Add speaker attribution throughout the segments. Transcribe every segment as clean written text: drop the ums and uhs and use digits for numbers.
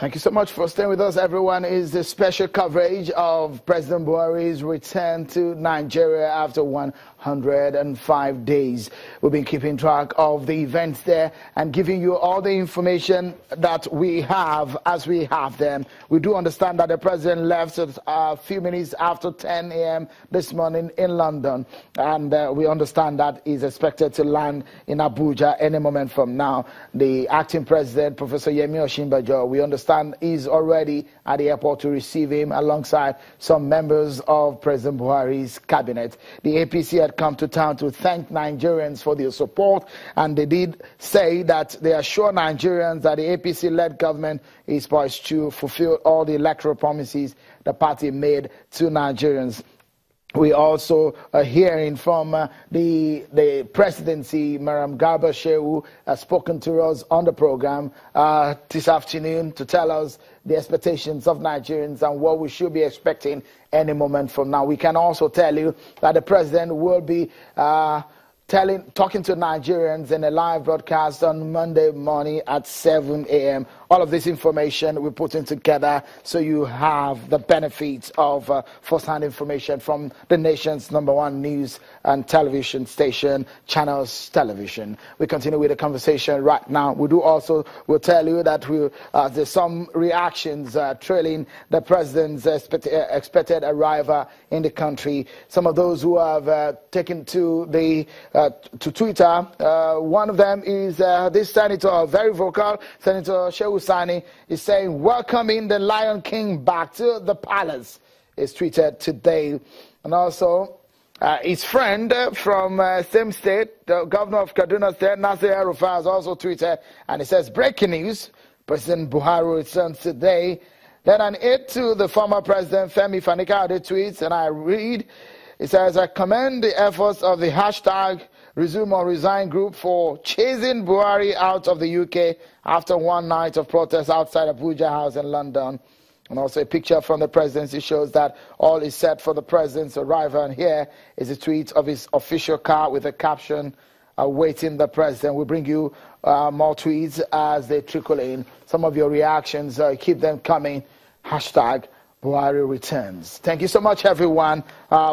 Speaker 1: Thank you so much for staying with us, everyone. Is the special coverage of President Buhari's return to Nigeria after 105 days. We've been keeping track of the events there and giving you all the information that we have as we have them. We do understand that the president left a few minutes after 10 a.m. this morning in London, and we understand that he's expected to land in Abuja any moment from now. The acting president, Professor Yemi Osinbajo, we understand is already at the airport to receive him alongside some members of President Buhari's cabinet. The APC had come to town to thank Nigerians for their support, and they did say that they assure Nigerians that the APC-led government is poised to fulfill all the electoral promises the party made to Nigerians. We also are hearing from the presidency. Maram Garba Shehu has spoken to us on the program this afternoon to tell us the expectations of Nigerians and what we should be expecting any moment from now. We can also tell you that the president will be talking to Nigerians in a live broadcast on Monday morning at 7 a.m. All of this information we're putting together so you have the benefits of first-hand information from the nation's #1 news and television station, Channels Television. We continue with the conversation right now. We'll tell you that there's some reactions trailing the president's expected arrival in the country. Some of those who have taken to Twitter, one of them is this senator, very vocal, Senator Shehu Sani, is saying, welcoming the Lion King back to the palace, is tweeted today. And also, his friend from same state, the governor of Kaduna State, Nasir El-Rufai, has also tweeted, and he says, breaking news, President Buhari returns today. Then an aide to the former president, Femi Fani-Kayode, tweets, and I read, it says, I commend the efforts of the hashtag Resume or Resign group for chasing Buhari out of the UK after one night of protests outside Abuja House in London. And also a picture from the presidency shows that all is set for the president's arrival. And here is a tweet of his official car with a caption, awaiting the president. We'll bring you more tweets as they trickle in. Some of your reactions, keep them coming. Hashtag Buhari returns. Thank you so much, everyone,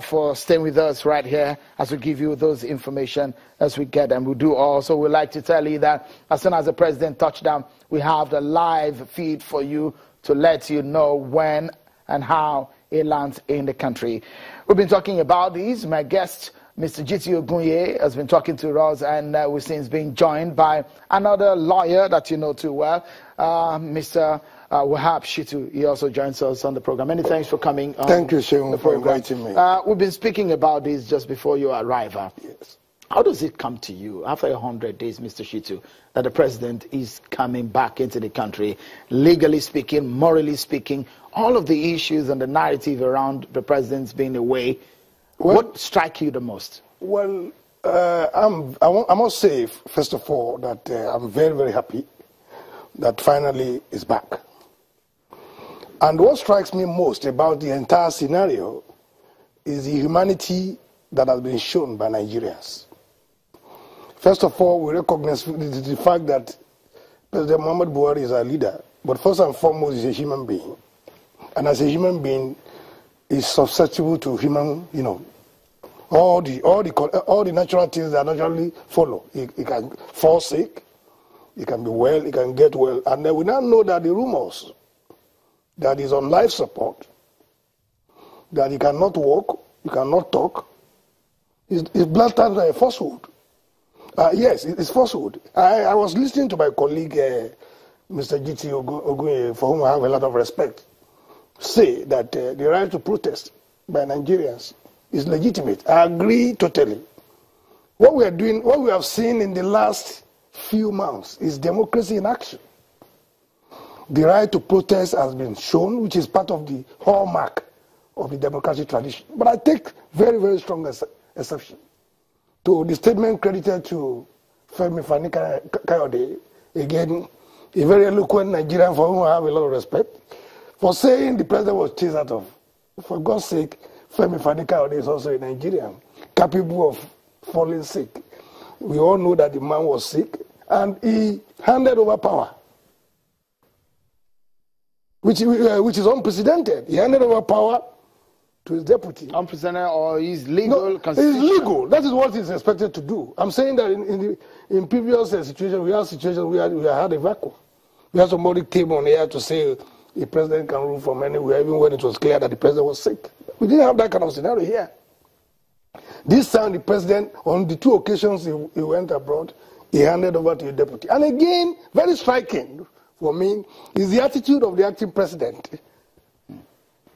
Speaker 1: for staying with us right here as we give you those information as we get them. We'd like to tell you that as soon as the president touched down, we have the live feed for you to let you know when and how it lands in the country. We've been talking about these. My guest, Mr. Shittu Ogunye, has been talking to us, and we've since been joined by another lawyer that you know too well, Mr. Wahab Shittu. He also joins us on the program. Many thanks for coming on.
Speaker 2: Thank you, Seun, for inviting me.
Speaker 1: We've been speaking about this just before your arrival.
Speaker 2: Yes.
Speaker 1: How does it come to you, after 100 days, Mr. Shittu, that the president is coming back into the country, legally speaking, morally speaking, all of the issues and the narrative around the president's being away? What strikes you the most?
Speaker 2: Well, I must say, first of all, that I'm very, very happy that finally is back. And what strikes me most about the entire scenario is the humanity that has been shown by Nigerians. First of all, we recognize the fact that President Muhammad Buhari is our leader, but first and foremost, he's a human being. And as a human being, he's susceptible to human, all the natural things that naturally follow. He can fall sick, he can be well, he can get well. And then we now know that the rumors that he's on life support, that he cannot walk, he cannot talk, is blatant falsehood. Yes, it's falsehood. I was listening to my colleague, Mr. Shittu Ogunye, for whom I have a lot of respect, say that the right to protest by Nigerians is legitimate. I agree totally. What we are doing, what we have seen in the last few months is democracy in action. The right to protest has been shown, which is part of the hallmark of the democratic tradition. But I take very, very strong exception to the statement credited to Femi Fani-Kayode, again, a very eloquent Nigerian for whom I have a lot of respect, for saying the president was chased out of. For God's sake, Femi Fani-Kayode is also a Nigerian, capable of falling sick. We all know that the man was sick, and he handed over power which is unprecedented. He handed over power to his deputy.
Speaker 1: Unprecedented or is legal?
Speaker 2: No, it's legal. That is what he's expected to do. I'm saying that in previous situations, we had situations where we had a vacuum. We had somebody came on here to say the president can rule from anywhere, even when it was clear that the president was sick. We didn't have that kind of scenario here. This time, the president, on the 2 occasions he went abroad, he handed over to the deputy. And again, very striking for me is the attitude of the acting president.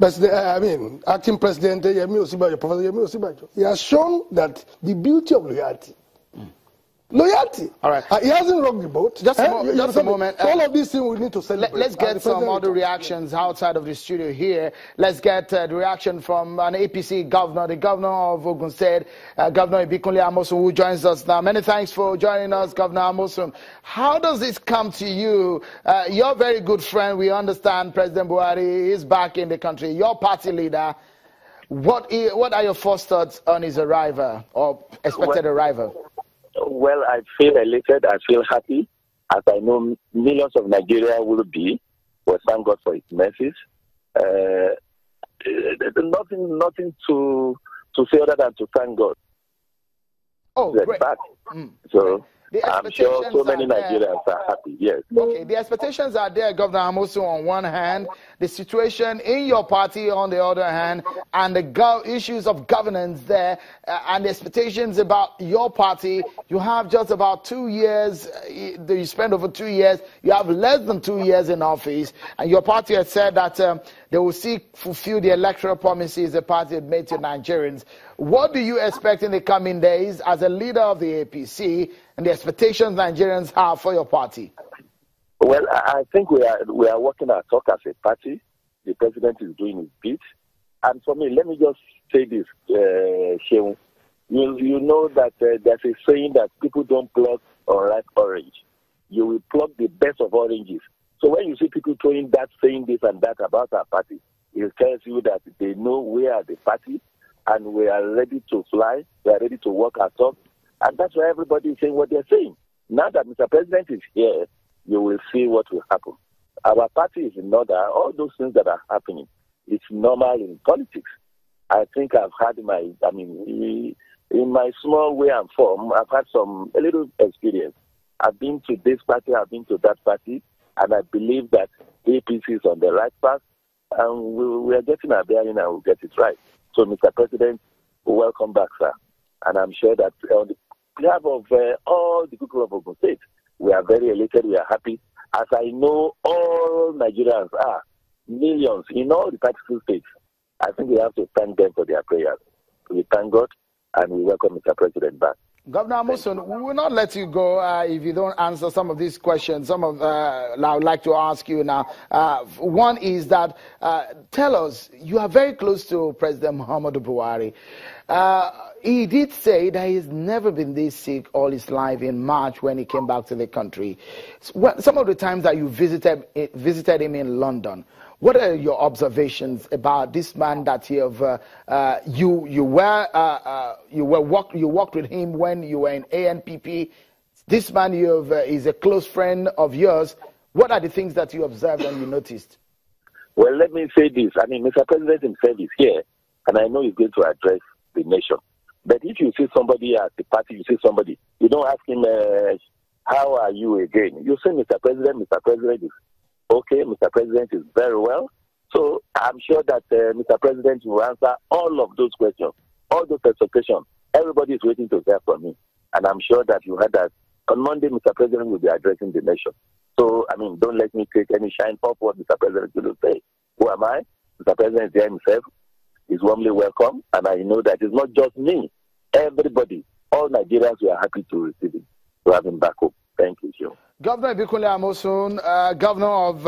Speaker 2: Acting president Yemi Osinbajo, Professor Yemi Osinbajo. He has shown that the beauty of loyalty. Loyalty. All right. He hasn't rocked the boat.
Speaker 1: Just a moment.
Speaker 2: All of these things we need to celebrate.
Speaker 1: Let's get some other reactions outside of the studio here. Let's get the reaction from an APC governor, the governor of Ogun State, Governor Ibikunle Amosun, who joins us now. Many thanks for joining us, Governor Amosun. How does this come to you? Your very good friend, we understand President Buhari is back in the country. Your party leader. What are your first thoughts on his arrival or expected arrival?
Speaker 3: Well, I feel elated. I feel happy, as I know millions of Nigerians will be. But thank God for His mercies. Nothing to say other than to thank God.
Speaker 1: Oh, great.
Speaker 3: Back. So I'm sure so many Nigerians are happy. Yes.
Speaker 1: Okay, the expectations are there, Governor Amosun, on one hand, the situation in your party on the other hand, and the issues of governance there, and the expectations about your party. You have just about 2 years, you spend over 2 years, you have less than 2 years in office, and your party has said that they will fulfill the electoral promises the party had made to Nigerians. What do you expect in the coming days as a leader of the APC and the expectations Nigerians have for your party?
Speaker 3: Well, I think we are working our talk as a party. The president is doing his bit. And for me, let me just say this, Shehu. You know that there's a saying that people don't pluck unripe orange. You will pluck the best of oranges. So when you see people saying this and that about our party, it tells you that they know we are the party and we are ready to fly, we are ready to work our talk. And that's why everybody is saying what they're saying. Now that Mr. President is here, you will see what will happen. Our party is in order. All those things that are happening, it's normal in politics. I think I've had in my small way and form, I've had a little experience. I've been to this party, I've been to that party, and I believe that APC is on the right path, and we are getting our bearing and we'll get it right. So, Mr. President, welcome back, sir. And I'm sure that on behalf of all the people of Ogun State, we are very elated, we are happy. As I know all Nigerians are, millions in all the practical states, I think we have to thank them for their prayers. We thank God and we welcome Mr. President back.
Speaker 1: Governor Amosun, we will not let you go if you don't answer some of these questions. I would like to ask you now. One is that, tell us, you are very close to President Muhammadu Buhari. He did say that he's never been this sick all his life in March when he came back to the country. Some of the times that you visited him in London, what are your observations about this man that you worked with him when you were in ANPP? This man is a close friend of yours. What are the things that you observed and you noticed?
Speaker 3: Well, let me say this. Mr. President himself is here, and I know he's going to address the nation. But if you see somebody at the party, you see somebody, you don't ask him, how are you again? You say, Mr. President is okay, Mr. President is very well. So I'm sure that Mr. President will answer all of those questions, all those expectations. Everybody is waiting to hear from me. And I'm sure that you heard that on Monday, Mr. President will be addressing the nation. So, don't let me take any shine off what Mr. President will say. Who am I? Mr. President is there himself. He's warmly welcome. And I know that it's not just me. Everybody, all Nigerians, we are happy to receive him, to have him back home. Thank you, Joe.
Speaker 1: Governor Ibikunle Amosun, Governor of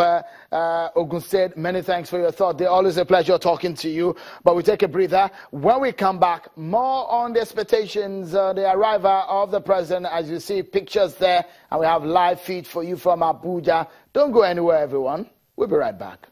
Speaker 1: Ogun State, many thanks for your thought. They're always a pleasure talking to you. But we take a breather. When we come back, more on the expectations, the arrival of the president. As you see, pictures there, and we have live feed for you from Abuja. Don't go anywhere, everyone. We'll be right back.